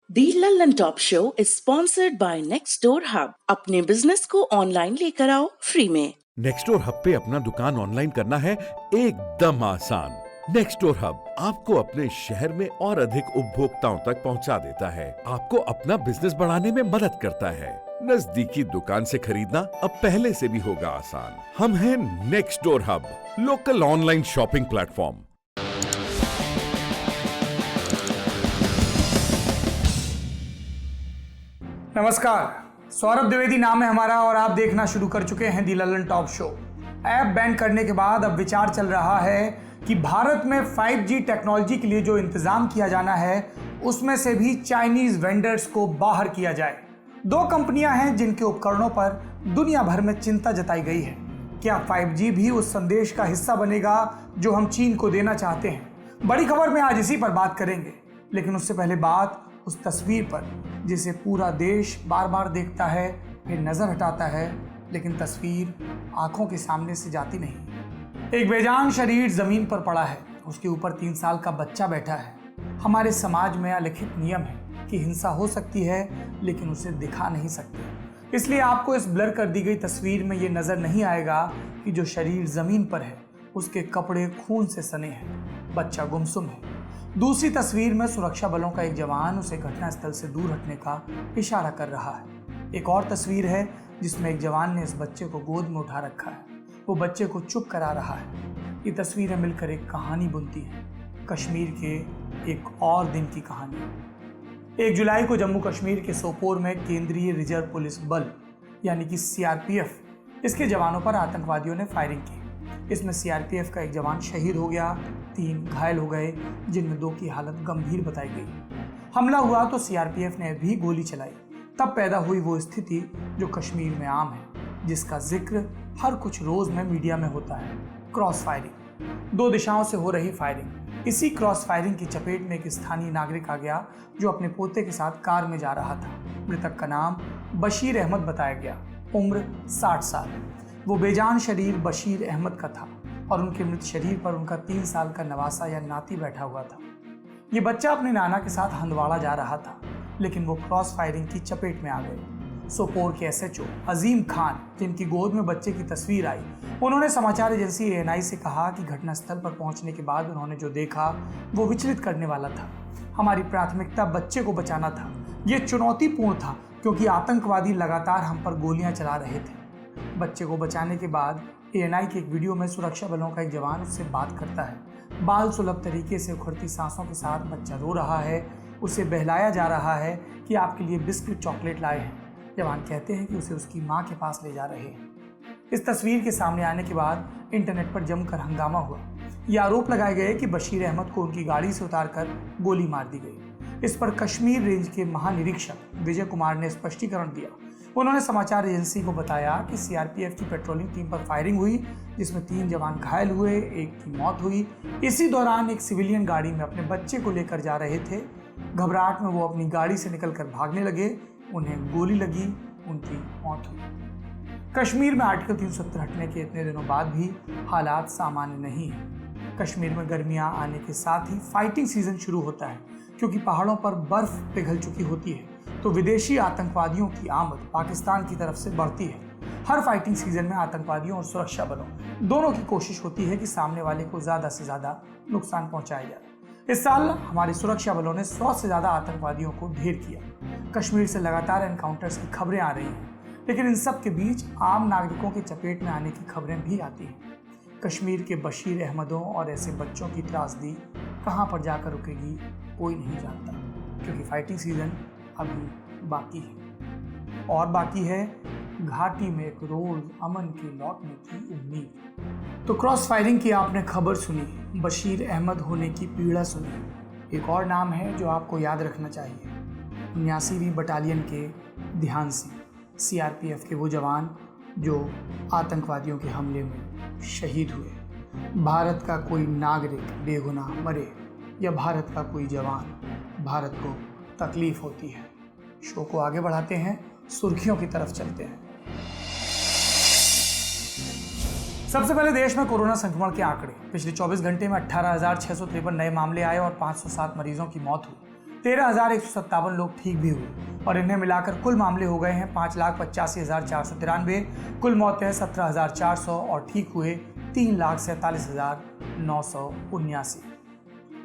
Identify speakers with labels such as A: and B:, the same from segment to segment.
A: The Lallantop show is sponsored by next door hub. अपने business को online लेकर आओ फ्री में।
B: नेक्स्टडोर हब पे अपना दुकान ऑनलाइन करना है एकदम आसान। नेक्स्टडोर हब आपको अपने शहर में और अधिक उपभोक्ताओं तक पहुंचा देता है, आपको अपना बिजनेस बढ़ाने में मदद करता है। नजदीकी दुकान से खरीदना अब पहले से भी होगा आसान। हम हैं next door hub, local online shopping platform.
C: नमस्कार, सौरभ द्विवेदी नाम है हमारा और आप देखना शुरू कर चुके हैं the Lallantop show. App ban करने के बाद अब विचार चल रहा है कि भारत में 5G टेक्नोलॉजी के लिए जो इंतजाम किया जाना है उसमें से भी चाइनीज वेंडर्स को बाहर किया जाए। दो कंपनियां हैं जिनके उपकरणों पर दुनिया भर में चिंता जताई गई है। क्या 5G भी उस संदेश का हिस्सा बनेगा जो हम चीन को देना चाहते हैं? बड़ी खबर में आज इसी पर बात करेंगे, लेकिन उससे पहले बात उस तस्वीर पर जिसे पूरा देश बार बार देखता है, फिर नजर हटाता है, लेकिन तस्वीर आंखों के सामने से जाती नहीं। एक बेजान शरीर जमीन पर पड़ा है, उसके ऊपर 3 साल का बच्चा बैठा है। हमारे समाज में अलिखित नियम है कि हिंसा हो सकती है, लेकिन उसे दिखा नहीं सकते। इसलिए आपको इस ब्लर कर दी गई तस्वीर में ये नजर नहीं आएगा कि जो शरीर जमीन पर है उसके कपड़े खून से सने हैं, बच्चा गुमसुम है। दूसरी तस्वीर में सुरक्षा बलों का एक जवान उसे घटनास्थल से दूर हटने का इशारा कर रहा है। एक और तस्वीर है जिसमें एक जवान ने इस बच्चे को गोद में उठा रखा है, वो बच्चे को चुप करा रहा है। ये तस्वीरें मिलकर एक कहानी बुनती हैं, कश्मीर के एक और दिन की कहानी। 1 जुलाई को जम्मू कश्मीर के सोपोर में केंद्रीय रिजर्व पुलिस बल यानी कि CRPF, इसके जवानों पर आतंकवादियों ने फायरिंग की। इसमें CRPF का एक जवान शहीद हो गया, 3 घायल हो गए, जिनमें 2 की हालत गंभीर बताई गई। हमला हुआ तो CRPF ने भी गोली चलाई। तब पैदा हुई वो स्थिति जो कश्मीर में आम है, जिसका जिक्र हर कुछ रोज में मीडिया में होता है, क्रॉस फायरिंग। 2 दिशाओं से हो रही फायरिंग। इसी क्रॉस फायरिंग की चपेट में एक स्थानीय नागरिक आ गया जो अपने पोते के साथ कार में जा रहा था। मृतक का नाम बशीर अहमद बताया गया, उम्र 60 साल। वो बेजान शरीर बशीर अहमद का था और उनके मृत शरीर पर उनका 3 साल का नवासा या नाती बैठा हुआ था। ये बच्चा अपने नाना के साथ हंदवाड़ा जा रहा था, लेकिन वो क्रॉस फायरिंग की चपेट में आ गए। सोपोर के SHO अजीम खान, जिनकी गोद में बच्चे की तस्वीर आई, उन्होंने समाचार एजेंसी ANI से कहा कि घटनास्थल पर पहुंचने के बाद उन्होंने जो देखा वो विचलित करने वाला था। हमारी प्राथमिकता बच्चे को बचाना था। ये चुनौतीपूर्ण था क्योंकि आतंकवादी लगातार हम पर गोलियां चला रहे थे। बच्चे को बचाने के बाद ANI के एक वीडियो में सुरक्षा बलों का एक जवान उससे बात करता है। बाल सुलभ तरीके से उखड़ती सांसों के साथ बच्चा रो रहा है। उसे बहलाया जा रहा है कि आपके लिए बिस्किट चॉकलेट लाए हैं। जवान कहते हैं कि उसे उसकी माँ के पास ले जा रहे हैं। इस तस्वीर के सामने आने के बाद इंटरनेट पर जमकर हंगामा हुआ। ये आरोप लगाए गए कि बशीर अहमद को उनकी गाड़ी से उतारकर गोली मार दी गई। इस पर कश्मीर रेंज के महानिरीक्षक विजय कुमार ने स्पष्टीकरण दिया। उन्होंने समाचार एजेंसी को बताया कि CRPF की पेट्रोलिंग टीम पर फायरिंग हुई, जिसमें 3 जवान घायल हुए, 1 की मौत हुई। इसी दौरान एक सिविलियन गाड़ी में अपने बच्चे को लेकर जा रहे थे। घबराहट में वो अपनी गाड़ी से निकलकर भागने लगे, उन्हें गोली लगी, उनकी मौत हुई। कश्मीर में आर्टिकल 370 हटने के इतने दिनों बाद भी हालात सामान्य नहीं है। कश्मीर में गर्मियां आने के साथ ही फाइटिंग सीजन शुरू होता है, क्योंकि पहाड़ों पर बर्फ पिघल चुकी होती है, तो विदेशी आतंकवादियों की आमद पाकिस्तान की तरफ से बढ़ती है। हर फाइटिंग सीजन में आतंकवादियों और सुरक्षा बलों दोनों की कोशिश होती है कि सामने वाले को ज्यादा से ज्यादा नुकसान पहुंचाया जाए। इस साल हमारे सुरक्षा बलों ने 100 से ज्यादा आतंकवादियों को ढेर किया। कश्मीर से लगातार एनकाउंटर्स की खबरें आ रही हैं, लेकिन इन सब के बीच आम नागरिकों के चपेट में आने की खबरें भी आती हैं। कश्मीर के बशीर अहमदों और ऐसे बच्चों की त्रासदी कहाँ पर जाकर रुकेगी कोई नहीं जानता, क्योंकि फाइटिंग सीजन अभी बाकी है। और बाकी है घाटी में एक रोज अमन के लौटने की उम्मीद। तो क्रॉस फायरिंग की आपने खबर सुनी, बशीर अहमद होने की पीड़ा सुनी। एक और नाम है जो आपको याद रखना चाहिए, 79वीं बटालियन के ध्यान सिंह, CRPF के वो जवान जो आतंकवादियों के हमले में शहीद हुए। भारत का कोई नागरिक बेगुनाह मरे या भारत का कोई जवान, भारत को तकलीफ होती है। शो को आगे बढ़ाते हैं, सुर्खियों की तरफ चलते हैं। सबसे पहले देश में कोरोना संक्रमण के आंकड़े। पिछले 24 घंटे में 18,653 नए मामले आए और 507 मरीजों की मौत हुई। 13,157 लोग ठीक भी हुए और इन्हें मिलाकर कुल मामले हो गए हैं 5,85,493। कुल मौतें हैं 17,400 और ठीक हुए 3,47,979।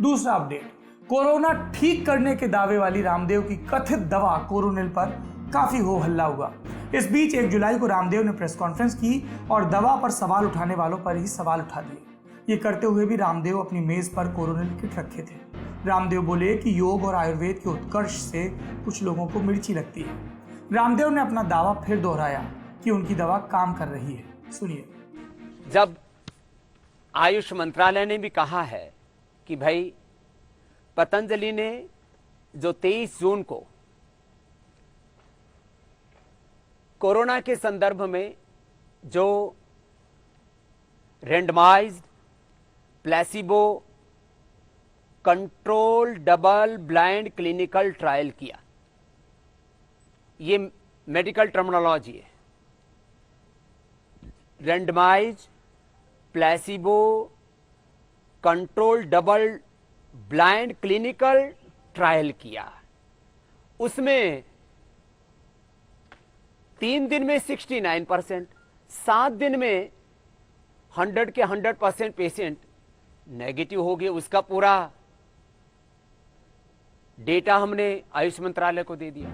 C: दूसरा अपडेट, कोरोना ठीक करने के दावे वाली रामदेव की कथित दवा कोरोनिल पर काफी हो हल्ला हुआ। इस बीच 1 जुलाई को रामदेव ने प्रेस कॉन्फ्रेंस की और दवा पर सवाल उठाने वालों पर ही सवाल उठा दिए। ये करते हुए भी रामदेव अपनी मेज पर कोरोनिल किट रखे थे। रामदेव बोले कि योग और आयुर्वेद के उत्कर्ष से कुछ लोगों को मिर्ची लगती है। रामदेव ने अपना दावा फिर दोहराया कि उनकी दवा काम कर रही है। सुनिए।
D: जब आयुष मंत्रालय ने भी कहा है कि भाई पतंजलि ने जो 23 जून को कोरोना के संदर्भ में जो randomised placebo control double blind clinical trial किया, ये मेडिकल टर्मिनोलॉजी है। Randomised placebo control double blind clinical trial किया, उसमें 3 दिन में 69%, 7 दिन में 100 के 100% पेशेंट नेगेटिव हो गए। उसका पूरा डेटा हमने आयुष मंत्रालय को दे दिया।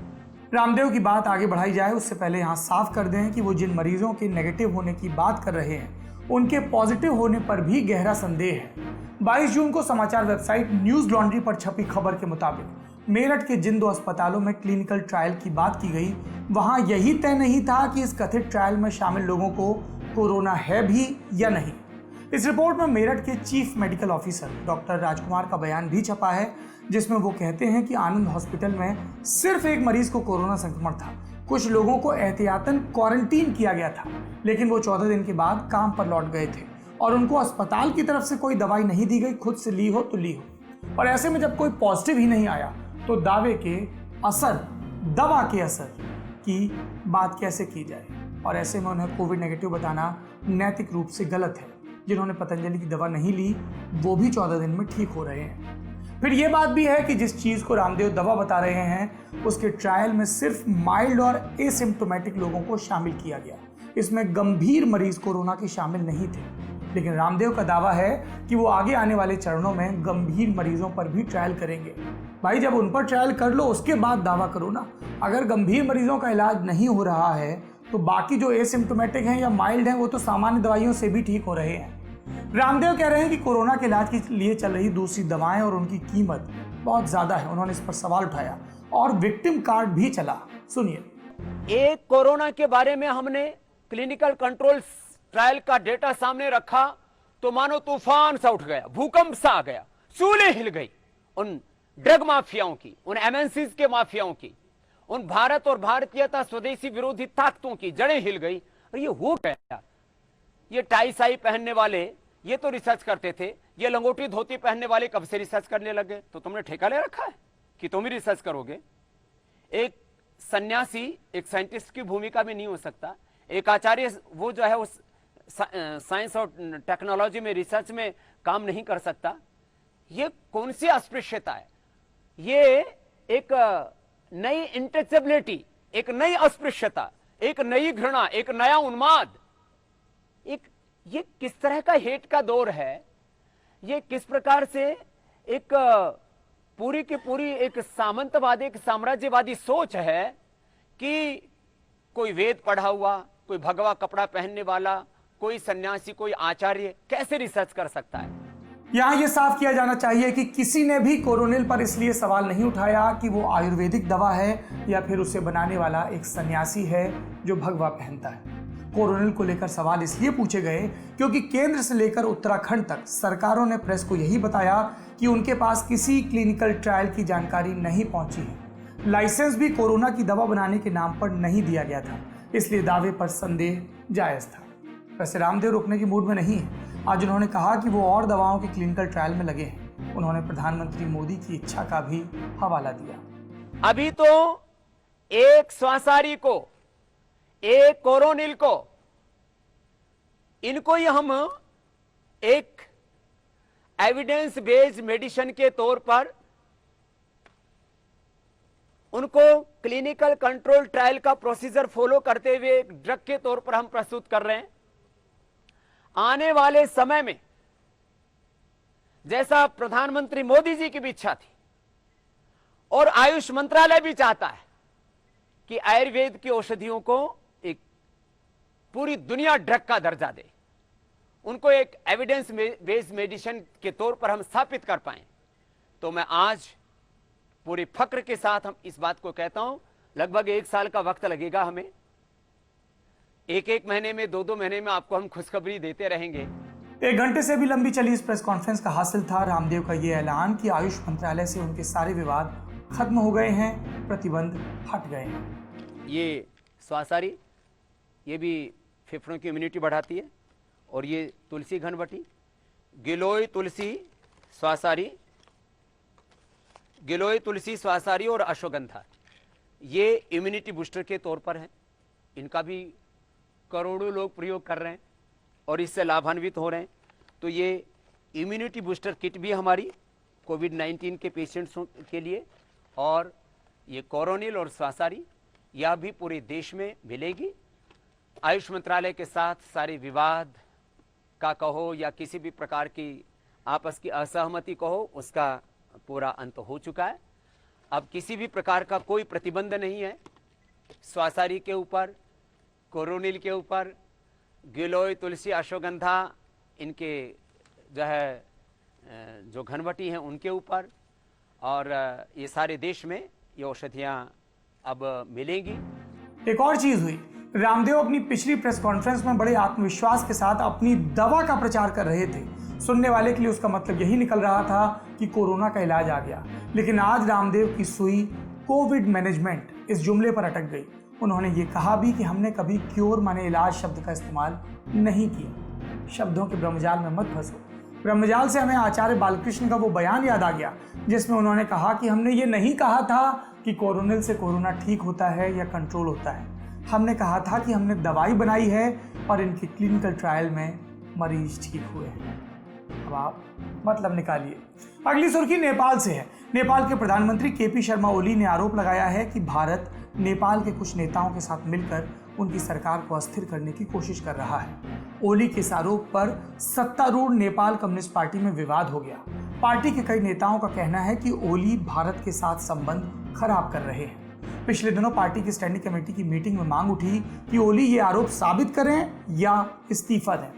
C: रामदेव की बात आगे बढ़ाई जाए उससे पहले यहां साफ कर दें कि वो जिन मरीजों के नेगेटिव होने की बात कर रहे हैं उनके पॉजिटिव होने पर भी गहरा संदेह है। 22 जून को समाचार वेबसाइट न्यूज लॉन्ड्री पर छपी खबर के मुताबिक मेरठ के जिन 2 अस्पतालों में क्लिनिकल ट्रायल की बात की गई, वहां यही तय नहीं था कि इस कथित ट्रायल में शामिल लोगों को कोरोना है भी या नहीं। इस रिपोर्ट में मेरठ के चीफ मेडिकल ऑफिसर डॉक्टर राजकुमार का बयान भी छपा है, जिसमें वो कहते हैं कि आनंद हॉस्पिटल में सिर्फ एक मरीज को कोरोना संक्रमण था। कुछ लोगों को एहतियातन क्वारंटीन किया गया था, लेकिन वो 14 दिन के बाद काम पर लौट गए थे और उनको अस्पताल की तरफ से कोई दवाई नहीं दी गई, खुद से ली हो तो ली हो। और ऐसे में जब कोई पॉजिटिव ही नहीं आया तो दावे के असर, दवा के असर की बात कैसे की जाए। और ऐसे में उन्हें कोविड नेगेटिव बताना नैतिक रूप से गलत है। जिन्होंने पतंजलि की दवा नहीं ली वो भी 14 दिन में ठीक हो रहे हैं। फिर ये बात भी है कि जिस चीज़ को रामदेव दवा बता रहे हैं उसके ट्रायल में सिर्फ माइल्ड और एसिम्प्टोमेटिक लोगों को शामिल किया गया। इसमें गंभीर मरीज कोरोना के शामिल नहीं थे। लेकिन रामदेव का दावा है कि वो आगे आने वाले चरणों में गंभीर मरीजों पर भी ट्रायल करेंगे। भाई जब उन पर ट्रायल कर लो उसके बाद दावा करो ना। अगर गंभीर मरीजों का इलाज नहीं हो रहा है तो बाकी जो एसिम्प्टोमेटिक हैं या माइल्ड हैं वो तो सामान्य दवाइयों से भी ठीक हो रहे हैं। रामदेव कह रहे हैं कि कोरोना के इलाज के लिए चल रही दूसरी दवाएं और उनकी कीमत बहुत ज्यादा है। उन्होंने इस पर सवाल उठाया और विक्टिम कार्ड भी चला। सुनिए।
D: एक कोरोना के बारे में हमने क्लिनिकल कंट्रोल ट्रायल का डेटा सामने रखा तो मानो तूफान सा उठ गया, भूकंप सा आ गया, सूलें हिल गई। उन ड्रग माफियाओं की, उन एमएनसीज के माफियाओं की, उन भारत और भारतीयता स्वदेशी विरोधी ताकतों की जड़ें हिल गई। और ये हो गया। ये टाई साई पहनने वाले ये तो रिसर्च करते थे, ये लंगोटी धोती पहनने वाले कब से रिसर्च करने लगे? तो तुमने ठेका ले रखा है कि तुम ही रिसर्च करोगे। एक सन्यासी एक साइंटिस्ट की भूमिका में नहीं हो सकता। एक आचार्य वो जो है उस साइंस और टेक्नोलॉजी में रिसर्च में काम नहीं कर सकता। ये कौन सी अस्पृश्यता है? ये एक नई इंटचेबिलिटी, एक नई अस्पृश्यता, एक नई घृणा, एक नया उन्माद, ये किस तरह का हेट का दौर है? ये किस प्रकार से एक पूरी की पूरी एक सामंतवादी, एक साम्राज्यवादी सोच है कि कोई वेद पढ़ा हुआ, कोई भगवा कपड़ा पहनने वाला, कोई सन्यासी, कोई आचार्य कैसे रिसर्च कर सकता है?
C: यहां यह साफ किया जाना चाहिए कि किसी ने भी कोरोनिल पर इसलिए सवाल नहीं उठाया कि वो आयुर्वेदिक दवा है या फिर उसे बनाने वाला एक सन्यासी है जो भगवा पहनता है। कोरोनिल को लेकर सवाल इसलिए पूछे गए क्योंकि केंद्र से लेकर उत्तराखंड तक सरकारों ने प्रेस को यही बताया कि उनके पास किसी क्लिनिकल ट्रायल की जानकारी नहीं पहुंची है। लाइसेंस भी कोरोना की दवा बनाने के नाम पर नहीं दिया गया था, इसलिए दावे पर संदेह जायज था। वैसे रामदेव रुकने की मूड में नहीं है। आज उन्होंने कहा कि वो और दवाओं के क्लिनिकल ट्रायल में लगे हैं। उन्होंने प्रधानमंत्री मोदी की इच्छा का भी हवाला दिया।
D: अभी तो एक स्वासारी को, एक कोरोनिल को, इनको ही हम एक एविडेंस बेस्ड मेडिसिन के तौर पर उनको क्लिनिकल कंट्रोल ट्रायल का प्रोसीजर फॉलो करते हुए एक ड्रग के तौर पर हम प्रस्तुत कर रहे हैं। आने वाले समय में जैसा प्रधानमंत्री मोदी जी की भी इच्छा थी और आयुष मंत्रालय भी चाहता है कि आयुर्वेद की औषधियों को एक पूरी दुनिया ड्रग का दर्जा दे, उनको एक एविडेंस बेस्ड मेडिसिन के तौर पर हम स्थापित कर पाएं, तो मैं आज पूरे फक्र के साथ हम इस बात को कहता हूं, लगभग 1 साल का वक्त लगेगा हमें, 1-1 महीने में 2-2 महीने में आपको हम खुशखबरी देते रहेंगे।
C: 1 घंटे से भी लंबी चली इस प्रेस कॉन्फ्रेंस का हासिल था रामदेव का ये ऐलान कि आयुष मंत्रालय से उनके सारे विवाद खत्म हो गए हैं, प्रतिबंध हट गए हैं।
D: ये स्वासारी, ये भी फेफड़ों की इम्यूनिटी बढ़ाती है, और ये तुलसी घनवटी, गिलोय तुलसी स्वासारी, गिलोय तुलसी स्वासारी और अश्वगंधा, ये इम्यूनिटी बूस्टर के तौर पर हैं। इनका भी करोड़ों लोग प्रयोग कर रहे हैं और इससे लाभान्वित हो रहे हैं। तो ये इम्यूनिटी बूस्टर किट भी हमारी कोविड-19 के पेशेंट्स के लिए, और ये कोरोनिल और स्वासारी, यह भी पूरे देश में मिलेगी। आयुष मंत्रालय के साथ सारे विवाद का कहो या किसी भी प्रकार की आपस की असहमति कहो, उसका पूरा अंत हो चुका है। अब किसी भी प्रकार का कोई प्रतिबंध नहीं है स्वासारी के ऊपर, कोरोनिल के ऊपर, गिलोय तुलसी अश्वगंधा, इनके जो है जो घनवटी हैं उनके ऊपर, और ये सारे देश में ये औषधियाँ अब मिलेंगी।
C: एक और चीज हुई, रामदेव अपनी पिछली प्रेस कॉन्फ्रेंस में बड़े आत्मविश्वास के साथ अपनी दवा का प्रचार कर रहे थे। सुनने वाले के लिए उसका मतलब यही निकल रहा था कि कोरोना का इलाज आ गया, लेकिन आज रामदेव की सुई कोविड मैनेजमेंट इस जुमले पर अटक गई। उन्होंने ये कहा भी कि हमने कभी क्योर माने इलाज शब्द का इस्तेमाल नहीं किया। शब्दों के ब्रह्मजाल में मत फंसो। ब्रह्मजाल से हमें आचार्य बालकृष्ण का वो बयान याद आ गया जिसमें उन्होंने कहा कि हमने ये नहीं कहा था कि कोरोनिल से कोरोना ठीक होता है या कंट्रोल होता है, हमने कहा था कि हमने दवाई बनाई है और इनके क्लिनिकल ट्रायल में मरीज ठीक हुए हैं। अब आप मतलब निकालिए। अगली सुर्खी नेपाल से है। नेपाल के प्रधानमंत्री केपी शर्मा ओली ने आरोप लगाया है कि भारत नेपाल के कुछ नेताओं के साथ मिलकर उनकी सरकार को अस्थिर करने की कोशिश कर रहा है। ओली के इस आरोप पर सत्तारूढ़ नेपाल कम्युनिस्ट पार्टी में विवाद हो गया। पार्टी के कई नेताओं का कहना है कि ओली भारत के साथ संबंध खराब कर रहे हैं। पिछले दिनों पार्टी की स्टैंडिंग कमेटी की मीटिंग में मांग उठी कि ओली ये आरोप साबित करें या इस्तीफा दें।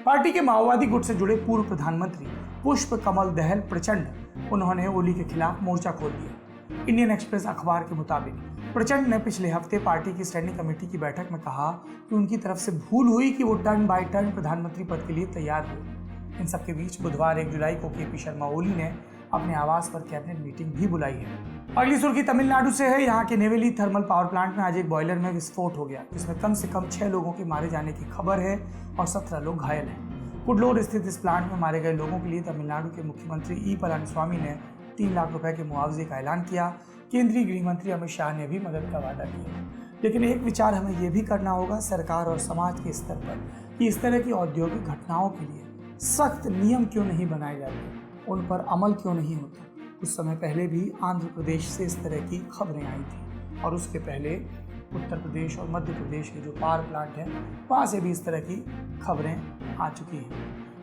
C: पार्टी के माओवादी गुट से जुड़े पूर्व प्रधानमंत्री पुष्प कमल दहल प्रचंड, उन्होंने ओली के खिलाफ मोर्चा खोल दिया। इंडियन एक्सप्रेस अखबार के मुताबिक प्रचंड ने पिछले हफ्ते पार्टी की स्टैंडिंग कमेटी की बैठक में कहा कि उनकी तरफ से भूल हुई कि वो टर्न बाय टर्न प्रधानमंत्री पद के लिए तैयार हुए। इन सबके बीच बुधवार 1 जुलाई को केपी शर्मा ओली ने अपने आवास पर कैबिनेट मीटिंग भी बुलाई है। अगली सुर्खी तमिलनाडु से है। यहाँ के नेवेली थर्मल पावर प्लांट में आज एक बॉयलर में विस्फोट हो गया, जिसमें कम से कम 6 लोगों के मारे जाने की खबर है और 17 लोग घायल हैं। कुडलोर स्थित इस प्लांट में मारे गए लोगों के लिए तमिलनाडु के मुख्यमंत्री ई पलानीस्वामी ने 3 लाख रुपए के मुआवजे का ऐलान किया। केंद्रीय गृह मंत्री अमित शाह ने भी मदद का वादा किया। लेकिन एक विचार हमें यह भी करना होगा सरकार और समाज के स्तर पर कि इस तरह की औद्योगिक घटनाओं के लिए सख्त नियम क्यों नहीं बनाए जाते, उन पर अमल क्यों नहीं होता। कुछ समय पहले भी आंध्र प्रदेश से इस तरह की खबरें आई थी और उसके पहले उत्तर प्रदेश और मध्य प्रदेश के जो पावर प्लांट है वहाँ से भी इस तरह की खबरें आ चुकी हैं।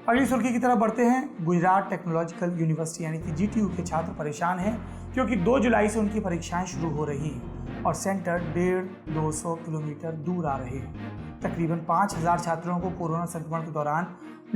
C: अगली सुर्खी की तरफ बढ़ते हैं। गुजरात टेक्नोलॉजिकल यूनिवर्सिटी यानी कि GTU के छात्र परेशान हैं क्योंकि 2 जुलाई से उनकी परीक्षाएं शुरू हो रही हैं और सेंटर 150-200 किलोमीटर दूर आ रहे हैं। तकरीबन 5000 छात्रों को कोरोना संक्रमण के दौरान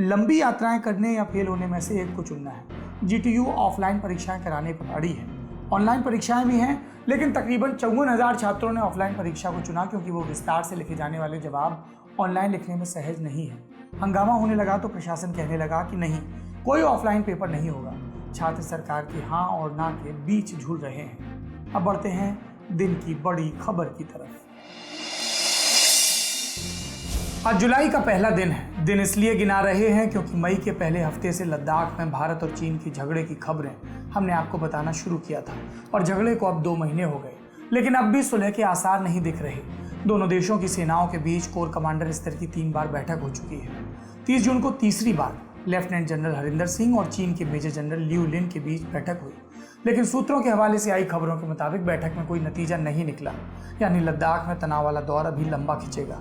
C: लंबी यात्राएं करने या फेल होने में से एक को चुनना है। GTU ऑफलाइन परीक्षाएं कराने पर अड़ी है। ऑनलाइन परीक्षाएं भी हैं, लेकिन तकरीबन 54,000 छात्रों ने ऑफलाइन परीक्षा को चुना क्योंकि वो विस्तार से लिखे जाने वाले जवाब ऑनलाइन लिखने में सहज नहीं है। हंगामा होने लगा तो प्रशासन कहने लगा कि नहीं, कोई ऑफलाइन पेपर नहीं होगा। छात्र सरकार के हाँ और ना के बीच झूल रहे हैं। अब बढ़ते हैं दिन की बड़ी खबर की तरफ। आज जुलाई का पहला दिन है। दिन इसलिए गिना रहे हैं क्योंकि मई के पहले हफ्ते से लद्दाख में भारत और चीन की झगड़े की खबरें हमने आपको बताना शुरू किया था और झगड़े को अब 2 महीने हो गए, लेकिन अब भी सुलह के आसार नहीं दिख रहे। दोनों देशों की सेनाओं के बीच कोर कमांडर स्तर की 3 बार बैठक हो चुकी है। 30 जून को तीसरी बार लेफ्टिनेंट जनरल हरिंदर सिंह और चीन के मेजर जनरल लियू लिन के बीच बैठक हुई। लेकिन सूत्रों के हवाले से आई खबरों के मुताबिक बैठक में कोई नतीजा नहीं निकला, यानी लद्दाख में तनाव वाला दौर अभी लंबा खिंचेगा।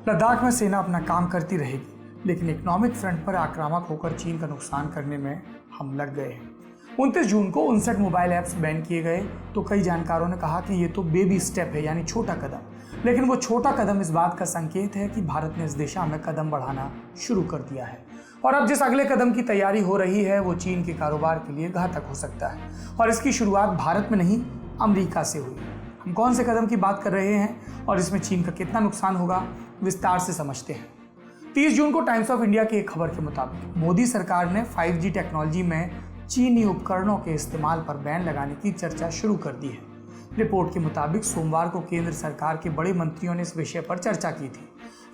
C: लद्दाख में सेना अपना काम करती रहेगी, लेकिन इकोनॉमिक फ्रंट पर आक्रामक होकर चीन का नुकसान करने में हम लग गए हैं। 29 जून को 59 मोबाइल ऐप्स बैन किए गए तो कई जानकारों ने कहा कि ये तो बेबी स्टेप है, यानी छोटा कदम। लेकिन वो छोटा कदम इस बात का संकेत है कि भारत ने इस दिशा में कदम बढ़ाना शुरू कर दिया है, और अब जिस अगले कदम की तैयारी हो रही है वो चीन के कारोबार के लिए घातक हो सकता है, और इसकी शुरुआत भारत में नहीं अमेरिका से हुई। हम कौन से कदम की बात कर रहे हैं और इसमें चीन का कितना नुकसान होगा, विस्तार से समझते हैं। 30 जून को टाइम्स ऑफ इंडिया की एक खबर के मुताबिक मोदी सरकार ने 5G टेक्नोलॉजी में चीनी उपकरणों के इस्तेमाल पर बैन लगाने की चर्चा शुरू कर दी है। रिपोर्ट के मुताबिक सोमवार को केंद्र सरकार के बड़े मंत्रियों ने इस विषय पर चर्चा की थी।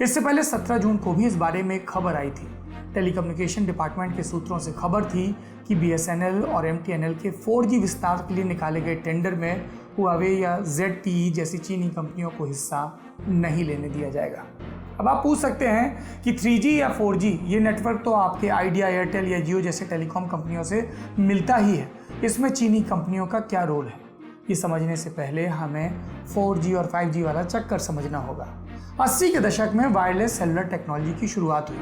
C: इससे पहले 17 जून को भी इस बारे में एक खबर आई थी। टेलीकम्युनिकेशन डिपार्टमेंट के सूत्रों से खबर थी कि BSNL और MTNL के 4G विस्तार के लिए निकाले गए टेंडर में हुआवे या ZTE जैसी चीनी कंपनियों को हिस्सा नहीं लेने दिया जाएगा। अब आप पूछ सकते हैं कि 3G या 4G ये नेटवर्क तो आपके आइडिया, एयरटेल या जियो जैसे टेलीकॉम कंपनियों से मिलता ही है, इसमें चीनी कंपनियों का क्या रोल है? ये समझने से पहले हमें 4G और 5G वाला चक्कर समझना होगा। 80 के दशक में वायरलेस सेलुलर टेक्नोलॉजी की शुरुआत हुई।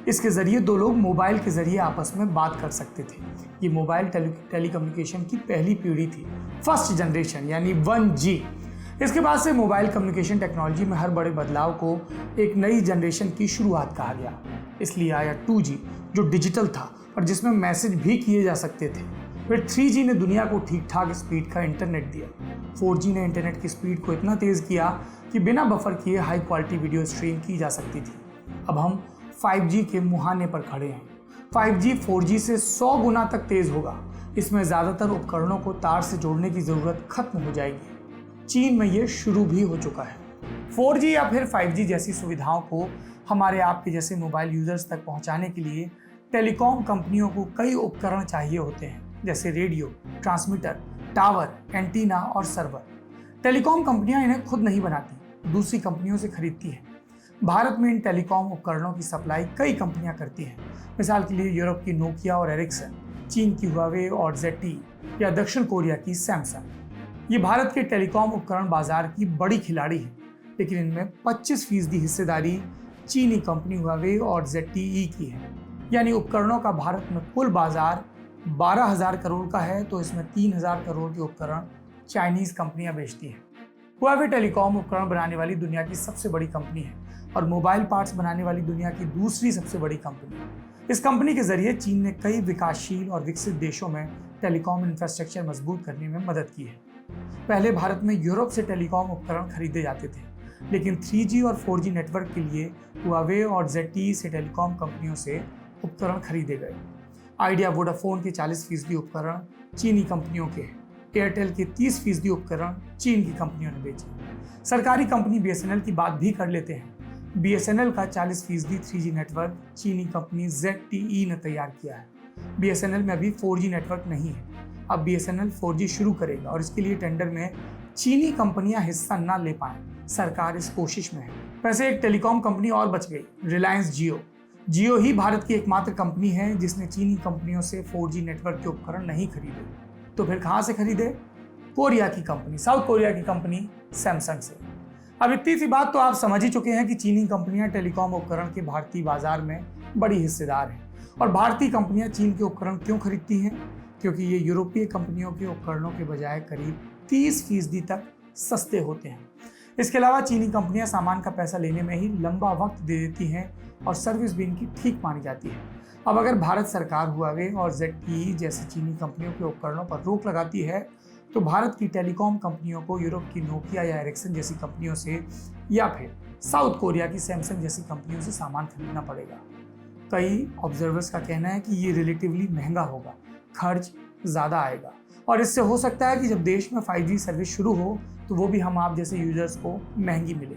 C: इसके जरिए दो लोग मोबाइल के जरिए आपस में बात कर सकते थे। ये मोबाइल टेलीकम्युनिकेशन की पहली पीढ़ी थी, फर्स्ट जनरेशन, यानी 1G। इसके बाद से मोबाइल कम्युनिकेशन टेक्नोलॉजी में हर बड़े बदलाव को एक नई जनरेशन की शुरुआत कहा गया। इसलिए आया 2G जो डिजिटल था और जिसमें मैसेज भी किए जा सकते थे। फिर 3G ने दुनिया को ठीक ठाक स्पीड का इंटरनेट दिया। 4G ने इंटरनेट की स्पीड को इतना तेज़ किया कि बिना बफर किए हाई क्वालिटी वीडियो स्ट्रीम की जा सकती थी। अब हम 5G के मुहाने पर खड़े हैं। 5G 4G से 100 गुना तक तेज़ होगा। इसमें ज़्यादातर उपकरणों को तार से जोड़ने की ज़रूरत खत्म हो जाएगी। चीन में ये शुरू भी हो चुका है। 4G या फिर 5G जैसी सुविधाओं को हमारे आपके जैसे मोबाइल यूजर्स तक पहुंचाने के लिए टेलीकॉम कंपनियों को कई उपकरण चाहिए होते हैं, जैसे रेडियो, ट्रांसमीटर, टावर, एंटीना और सर्वर। टेलीकॉम कंपनियां इन्हें खुद नहीं बनाती, दूसरी कंपनियों से खरीदती हैं। भारत में इन टेलीकॉम उपकरणों की सप्लाई कई कंपनियां करती हैं। मिसाल के लिए यूरोप की नोकिया और एरिक्सन, चीन की हुआवे और ZTE या दक्षिण कोरिया की सैमसंग। ये भारत के टेलीकॉम उपकरण बाजार की बड़ी खिलाड़ी है, लेकिन इनमें 25% हिस्सेदारी चीनी कंपनी हुआवे और ZTE की है। यानी उपकरणों का भारत में कुल बाजार 12,000 करोड़ का है, तो इसमें 3,000 करोड़ के उपकरण चाइनीज कंपनियां बेचती हैं। हुआवे टेलीकॉम उपकरण बनाने वाली दुनिया की सबसे बड़ी कंपनी है और मोबाइल पार्ट्स बनाने वाली दुनिया की दूसरी सबसे बड़ी कंपनी है। इस कंपनी के जरिए चीन ने कई विकासशील और विकसित देशों में टेलीकॉम इंफ्रास्ट्रक्चर मजबूत करने में मदद की है। पहले भारत में यूरोप से टेलीकॉम उपकरण खरीदे जाते थे, लेकिन 3G और 4G नेटवर्क के लिए हुआवे और ZTE से टेलीकॉम कंपनियों से उपकरण खरीदे गए। आइडिया वोडाफोन के 40% उपकरण चीनी कंपनियों के हैं। एयरटेल के 30% उपकरण चीन की कंपनियों ने बेचे। सरकारी कंपनी BSNL की बात भी कर लेते हैं। BSNL का 40% 3G नेटवर्क चीनी कंपनी ZTE ने तैयार किया है। BSNL में अभी 4G नेटवर्क नहीं है। अब BSNL 4G शुरू करेगा और इसके लिए टेंडर में चीनी कंपनियां हिस्सा न ले पाएं। सरकार इस कोशिश में है। वैसे एक टेलीकॉम कंपनी और बच गई, रिलायंस जियो। जियो ही भारत की एकमात्र कंपनी है जिसने चीनी कंपनियों से 4G नेटवर्क के उपकरण नहीं खरीदे। तो फिर कहां से खरीदे? कोरिया की कंपनी, साउथ कोरिया की कंपनी सैमसंग से। अब इतनी सी बात तो आप समझ ही चुके हैं कि चीनी कंपनियां टेलीकॉम उपकरण के भारतीय बाजार में बड़ी हिस्सेदार हैं। और भारतीय कंपनियां चीन के उपकरण क्यों खरीदती हैं? क्योंकि ये यूरोपीय कंपनियों के उपकरणों के बजाय करीब 30% तक सस्ते होते हैं। इसके अलावा चीनी कंपनियां सामान का पैसा लेने में ही लंबा वक्त दे देती हैं और सर्विस भी इनकी ठीक मानी जाती है। अब अगर भारत सरकार हुआवे और ZTE जैसी चीनी कंपनियों के उपकरणों पर रोक लगाती है तो भारत की टेलीकॉम कंपनियों को यूरोप की नोकिया या एरिक्सन जैसी कंपनियों से या फिर साउथ कोरिया की सैमसंग जैसी कंपनियों से सामान खरीदना पड़ेगा। कई ऑब्जर्वर्स का कहना है कि ये रिलेटिवली महंगा होगा, खर्च ज़्यादा आएगा और इससे हो सकता है कि जब देश में 5G सर्विस शुरू हो तो वो भी हम आप जैसे यूजर्स को महंगी मिले।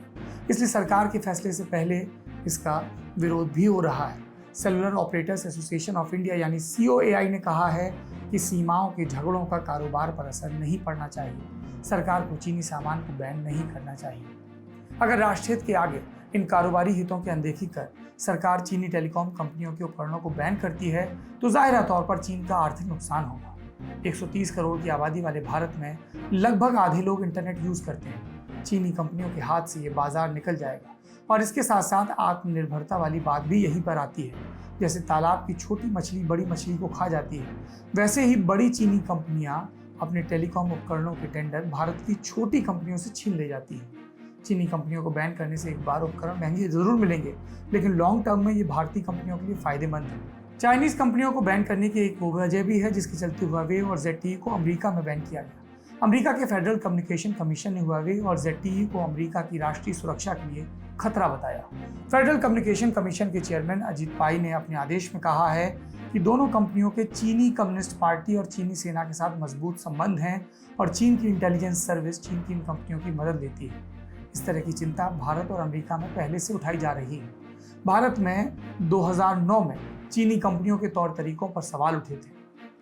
C: इसलिए सरकार के फैसले से पहले इसका विरोध भी हो रहा है। Cellular operators association of India यानी COAI ने कहा है कि सीमाओं के झगड़ों का कारोबार पर असर नहीं पड़ना चाहिए। सरकार को चीनी सामान को बैन नहीं करना चाहिए। अगर राष्ट्रहित के आगे इन कारोबारी हितों की अनदेखी कर सरकार चीनी टेलीकॉम कंपनियों के उपकरणों को बैन करती है तो जाहिर तौर पर चीन का आर्थिक नुकसान होगा। 130 करोड़ की आबादी वाले भारत में लगभग आधे लोग इंटरनेट यूज करते हैं। चीनी कंपनियों के हाथ से ये बाजार निकल जाएगा और इसके साथ साथ आत्मनिर्भरता वाली बात भी यहीं पर आती है। जैसे तालाब की छोटी मछली बड़ी मछली को खा जाती है, वैसे ही बड़ी चीनी कंपनियां अपने टेलीकॉम उपकरणों के टेंडर भारत की छोटी कंपनियों से छीन ले जाती हैं। चीनी कंपनियों को बैन करने से एक बार उपकरण महंगे जरूर मिलेंगे, लेकिन लॉन्ग टर्म में ये भारतीय कंपनियों के लिए फायदेमंद है। चाइनीज कंपनियों को बैन करने की एक वजह भी है, जिसके चलते हुआवे और ZTE को अमेरिका में बैन किया गया। अमेरिका के फेडरल कम्युनिकेशन कमीशन ने हुआवे और ZTE को अमेरिका की राष्ट्रीय सुरक्षा के लिए खतरा बताया। फेडरल कम्युनिकेशन कमीशन के चेयरमैन अजीत पाई ने अपने आदेश में कहा है कि दोनों कंपनियों के चीनी कम्युनिस्ट पार्टी और चीनी सेना के साथ मजबूत संबंध हैं और चीन की इंटेलिजेंस सर्विस चीन की इन कंपनियों की मदद लेती है। इस तरह की चिंता भारत और अमेरिका में पहले से उठाई जा रही है। भारत में 2009 में चीनी कंपनियों के तौर तरीकों पर सवाल उठे थे।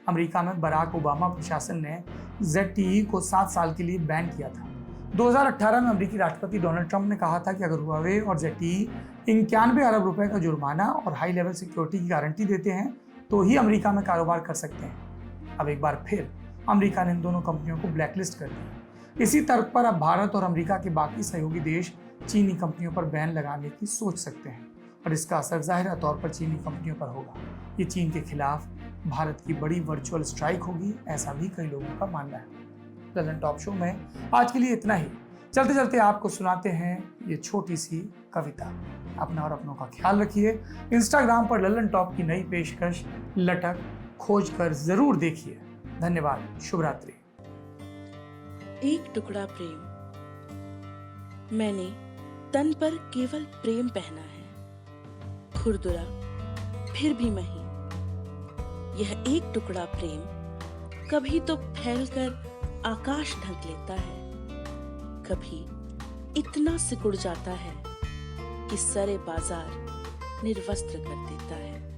C: अमेरिका में बराक ओबामा प्रशासन ने ZTE को 7 साल के लिए बैन किया था। 2018 में अमेरिकी राष्ट्रपति डोनाल्ड ट्रंप ने कहा था कि अगर हुआवे और ZTE 91 अरब रुपए का जुर्माना और हाई लेवल सिक्योरिटी की गारंटी देते हैं तो ही अमेरिका में कारोबार कर सकते हैं। अब एक बार फिर अमेरिका ने इन दोनों कंपनियों को ब्लैकलिस्ट कर दिया। इसी तर्क पर अब भारत और अमेरिका के बाकी सहयोगी देश चीनी कंपनियों पर बैन लगाने की सोच सकते हैं और इसका असर जाहिर तौर पर चीनी कंपनियों पर होगा। ये चीन के खिलाफ भारत की बड़ी वर्चुअल स्ट्राइक होगी, ऐसा भी कई लोगों का मानना है। ललन टॉप शो में आज के लिए इतना ही। चलते चलते आपको सुनाते हैं ये छोटी सी कविता। अपना और अपनों का ख्याल रखिए। इंस्टाग्राम पर ललन टॉप की नई पेशकश लटक खोज कर जरूर देखिए। धन्यवाद। शुभ रात्रि।
A: एक टुकड़ा प्रेम। मैंने तन पर केवल प्रेम पहना है, खुरदुरा फिर भी मही। यह एक टुकड़ा प्रेम कभी तो फैलकर आकाश ढक लेता है, कभी इतना सिकुड़ जाता है कि सरे बाजार निर्वस्त्र कर देता है।